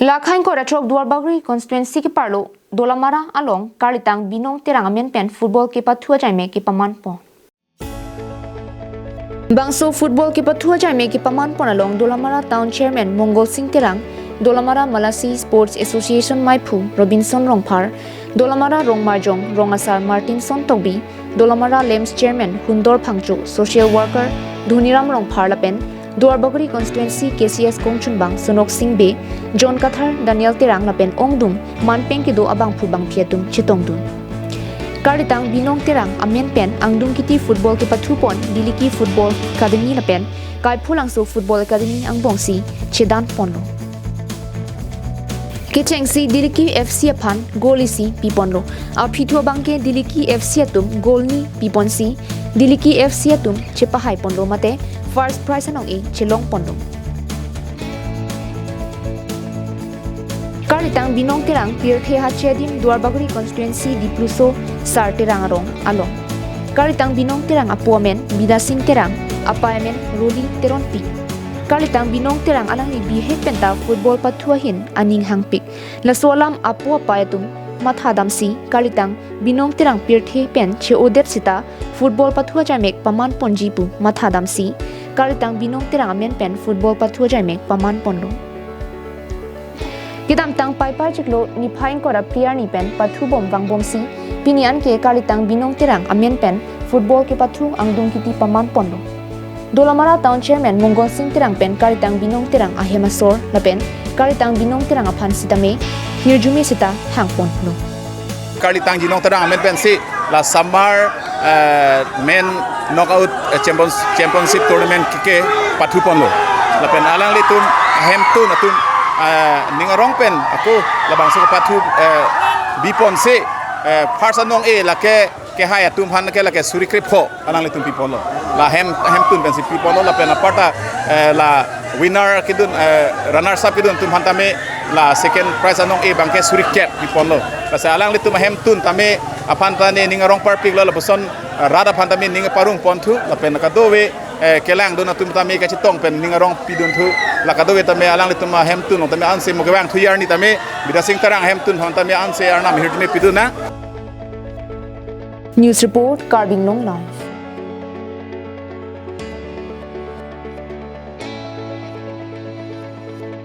Lakhain ko ratrok Duarbagri constituency ki parlo Dolamara along Kalitang Binong Terang amen pen football kepathu jaime kepaman po. Bangso football kepathu jaime kepaman pon along Dolamara town chairman Mongol Singh Terang, Dolamara Malasi Sports Association Maipu Robinson Rongphar, Dolamara Rongmarjong Rongasar Martinson Tobi, Dolamara Lems chairman Hundor Phangchu social worker Dhuniram Rongphar lapen Duarbagri constituency KCS Kongchunbang Sonok Singbe John Kathar Daniel Terang lapen angdung manpeng kido abang phubang phiatum chitongdun Kalitang Binong Terang amen pen angdung kiti football kepathu pon diliki football academy lapen kaipulangso football academy angbongsi chedan ponlo Kechengsi diliki FC aphan golisi piponlo apithua bangke diliki FC atum golni piponsi diliki FC atum chepahai ponlo mate first prize anong e chelong ponlo Kalitang Binong Terang pirthe ha chedim Duarbagri constituency dipluso sar terang arong along Kalitang Binong Terang apuamen Bidasing Terang apaemen Roli Teronpi Kalitang Binong Terang alang ni bihe penta football pathuahin aning hangpik lasolam apua paetum mathadamsi Kalitang Binong Terang pirthe pen che odep sita football pathua jamek paman ponjipu mathadamsi Kalitang Binong Terang amen pen football pathua jamek paman ponlo Kitam tang pai chiklo ni phain kora player ni pen pathu bom wangbom si pinian ke Kalitang Binong Terang amen pen football ke pathu angdung kiti paman ponlo Dolamara town chairman Mongol Singh Terang pen Kalitang Binong Terang ahemasor lapen Kalitang Binong Terang aphan sitame hirjumi sita hangpon lo Kalitang Binong Terang amen pen si la summer men knockout championship tournament ke pathu ponlo lapen alang litum ahem tu natum ningarong pen aku labang suka pathu bipon se first anong e la ke hai atum han ke la ke surikrip ho alang litum pipolo la hem tun pen si pipolo la pen aparta la winner kidun runners up kidun tum han tame la second prize anong e bangke surikep pipolo la sa alang litum hem tun tame apan tane ningarong parpik la boson rada pan tame ning parung pontu la pen ka dowe kelang dona tum tame ka chitong pen ningarong pidun thu la ka dowe tame alang litum hem tun tame anse mogewang thu yar ni tame Bidasing Terang hem tun hon tame anse arna hirtme piduna News report Binong Terang